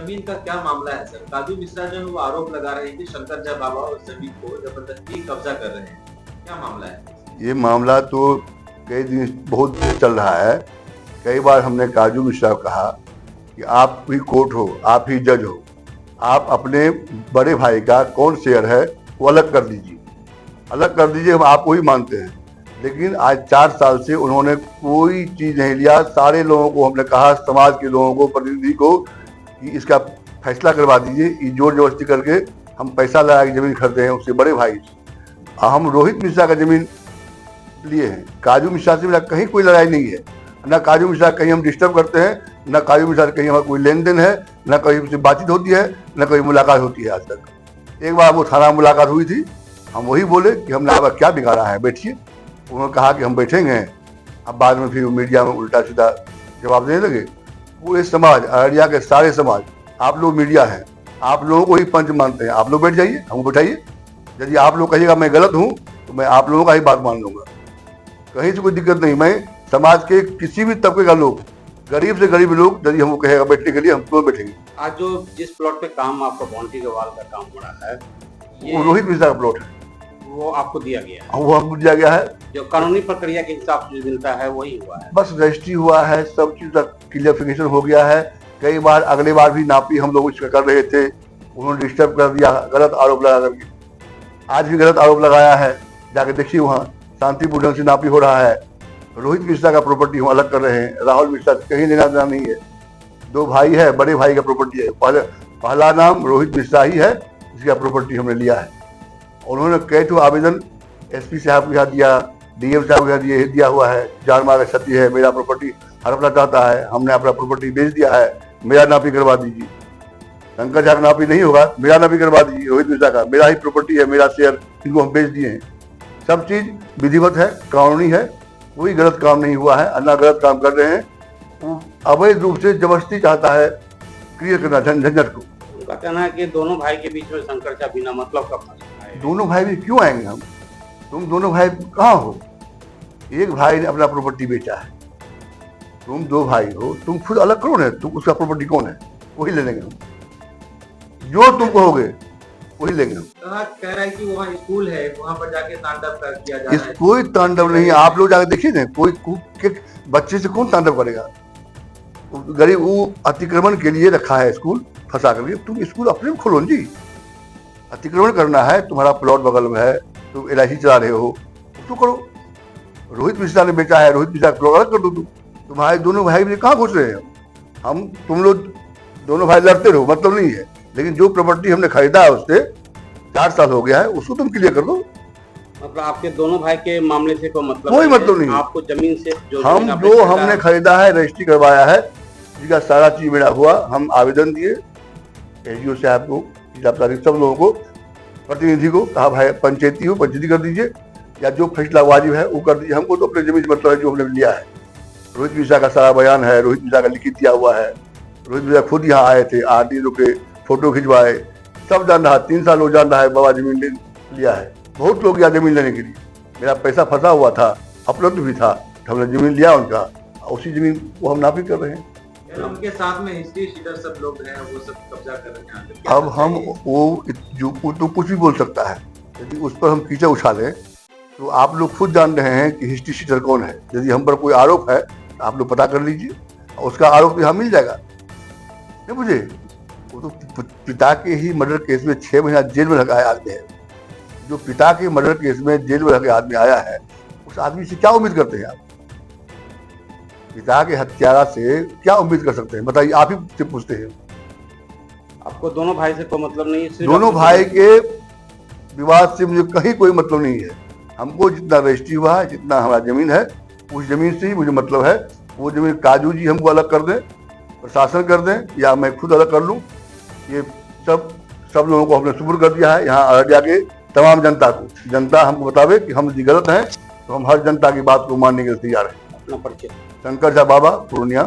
जमीन का क्या मामला है सर? काजू मिश्रा जो है वो आरोप लगा रहे हैं कि शंकर जय बाबा उस जमीन को जबरदस्ती कब्जा कर रहे हैं। क्या मामला है? ये मामला तो कई दिन बहुत देर चल रहा है। कई बार हमने काजू मिश्रा को कहा कि आप ही कोर्ट हो, आप ही जज हो, आप अपने बड़े भाई का कौन शेयर है वो अलग कर दीजिए, अलग कर दीजिए, हम आपको ही मानते हैं। लेकिन आज 4 साल से उन्होंने कोई चीज़ नहीं लिया। सारे लोगों को हमने कहा, समाज के लोगों को, प्रतिनिधि को, कि इसका फैसला करवा दीजिए। ये जोर जबरदस्ती करके हम पैसा लगा के जमीन खरीदे हैं उससे बड़े भाई से। हम रोहित मिश्रा का जमीन लिए हैं, काजू मिश्रा से मेरा कहीं कोई लड़ाई नहीं है। ना काजू मिश्रा कहीं हम डिस्टर्ब करते हैं, ना काजू मिश्रा से कहीं हमारा कोई लेन देन है, ना कहीं उससे बातचीत होती है, ना कहीं मुलाकात होती है आज तक। एक बार वो थाना मुलाकात हुई थी, हम वही बोले कि हमने आपका क्या बिगाड़ा है, बैठिए। उन्होंने कहा कि हम बैठेंगे। अब बाद में फिर मीडिया में उल्टा सीधा जवाब देने लगे। पूरे समाज, अररिया के सारे समाज, आप लोग मीडिया हैं, आप लोगों को ही पंच मानते हैं, आप लोग बैठ जाइए, हम बैठाइए। यदि आप लोग कहिएगा मैं गलत हूँ तो मैं आप लोगों का ही बात मान लूंगा, कहीं से कोई दिक्कत नहीं। मैं समाज के किसी भी तबके का लोग, गरीब से गरीब लोग, यदि हमको कहेगा बैठने के लिए, हम तुरंत बैठेंगे। आज जो जिस प्लॉट पे काम आपका बाउंड्री के वाल का काम हो रहा है, वो रोहित मिश्रा का प्लॉट है, वो आपको दिया गया है? वो हमको दिया गया है। जो कानूनी प्रक्रिया के हिसाब से जो मिलता है वही हुआ है? बस रजिस्ट्री हुआ है, सब चीज का क्लियरिफिकेशन हो गया है। कई बार अगले बार भी नापी हम लोग इसका कर रहे थे, उन्होंने डिस्टर्ब कर दिया, गलत आरोप लगा करके। आज भी गलत आरोप लगाया है, जाके देखिए वहाँ शांतिपूर्ण ढंग से नापी हो रहा है। रोहित मिश्रा का प्रॉपर्टी हम अलग कर रहे हैं, राहुल मिश्रा कहीं लेना देना नहीं है। 2 भाई है, बड़े भाई का प्रॉपर्टी है। पहला नाम रोहित मिश्रा ही है, जिसका प्रॉपर्टी हमने लिया है। उन्होंने कई ठो आवेदन एसपी साहब के यहाँ दिया, डीएम साहब के यहाँ दिया हुआ है, जान मार क्षति है, मेरा प्रॉपर्टी हड़पना चाहता है, हमने अपना प्रॉपर्टी बेच दिया है, मेरा नापी करवा दीजिए। शंकर झा का नापी नहीं होगा, मेरा नापी करवा दीजिए। रोहित मिश्रा का मेरा ही प्रॉपर्टी है, मेरा शेयर, इनको हम बेच दिए हैं। सब चीज विधिवत है, कानूनी है, कोई गलत काम नहीं हुआ है। अन्ना गलत काम कर रहे हैं, वो अवैध रूप से जबरदस्ती चाहता है क्लियर करना झंझट को। उनका कहना है कि दोनों भाई के बीच में शंकर झा बिना मतलब का फंसा है। दोनों भाई भी क्यों आएंगे हम? तुम दोनों भाई कहाँ हो? एक भाई ने अपना प्रॉपर्टी बेचा है, तुम 2 भाई हो, तुम खुद अलग करो ना, तुम उसका प्रॉपर्टी कौन है वही ले लेंगे हम, जो तुम कहोगे वही लेंगे हम। कह रहा है कि वहाँ स्कूल है, वहाँ पर जाके तांडव कर किया जा रहा है। कोई तांडव नहीं, आप लोग जाके देखिए ना, कोई बच्चे से कौन तांडव करेगा? गरीब वो अतिक्रमण के लिए रखा है स्कूल, फंसा करके। तुम स्कूल अपने में खोलो जी, अतिक्रमण करना है, तुम्हारा प्लॉट बगल में है, तुम LIC चला रहे हो, उसको करो। रोहित मिश्रा ने बेचा है, रोहित मिश्रा प्लॉट अलग कर दो। तुम्हारे दोनों भाई में कहाँ घुस रहे हैं हम? तुम लोग दोनों भाई लड़ते रहो, मतलब नहीं है, लेकिन जो प्रॉपर्टी हमने खरीदा है उससे 4 साल हो गया है, उसको तुम क्लियर कर दो। मतलब आपके दोनों भाई के मामले से कोई मतलब नहीं। आपको जमीन से हम जो हमने खरीदा है, रजिस्ट्री करवाया है, जिसका सारा चीज मेरा हुआ, हम आवेदन दिए एसडीओ साहब को, जिला अधिकारी, सब लोगों को, प्रतिनिधि को कहा भाई पंचायती हो, पंचायती कर दीजिए, या जो फैसला वाजिब है वो कर दीजिए। हमको तो अपने जमीन मतलब है जो हमने लिया है। रोहित मिश्रा का सारा बयान है, रोहित मिश्रा का लिखित दिया हुआ है। रोहित मिश्रा खुद यहाँ आए थे, आरटी रुके, फोटो खिंचवाए, सब जान रहा, 3 साल हो जान रहा है बाबा जमीन लिया है। बहुत लोग यहाँ जमीन लेने के लिए, मेरा पैसा फंसा हुआ था, उपलब्ध भी था, हमने जमीन लिया उनका, उसी जमीन को हम नापी कर रहे हैं। उनके साथ में हिस्ट्री शीटर सब लोग हैं, वो सब कब्जा कर रहे हैं। अब हम वो तो कुछ भी बोल सकता है, यदि उस पर हम कीचड़ उछालें तो आप लोग खुद जान रहे हैं कि हिस्ट्री शीटर कौन है। यदि हम पर कोई आरोप है तो आप लोग पता कर लीजिए, उसका आरोप यहाँ मिल जाएगा। नहीं मुझे वो तो पिता के ही मर्डर केस में 6 महीना जेल में लगा आदमी है। जो पिता के मर्डर केस में जेल में लगे आदमी आया है, उस आदमी से क्या उम्मीद करते हैं आप? पिता के हत्यारा से क्या उम्मीद कर सकते हैं बताइए, आप ही से पूछते हैं। आपको दोनों भाई से कोई मतलब नहीं है? दोनों भाई के विवाद से मुझे कहीं कोई मतलब नहीं है। हमको जितना रजिस्ट्री हुआ है, जितना हमारा जमीन है, उस जमीन से ही मुझे मतलब है। वो जमीन काजू जी हमको अलग कर दें, प्रशासन कर दें, या मैं खुद अलग कर लूँ, ये सब लोगों को हमने सुपुर्द कर दिया है यहाँ अररिया के तमाम जनता को। जनता हमको बतावे कि हम यदि गलत हैं तो हम हर जनता की बात को मानने के लिए तैयार हैं। अपना परिचय। शंकर झा बाबा, पूर्णिया।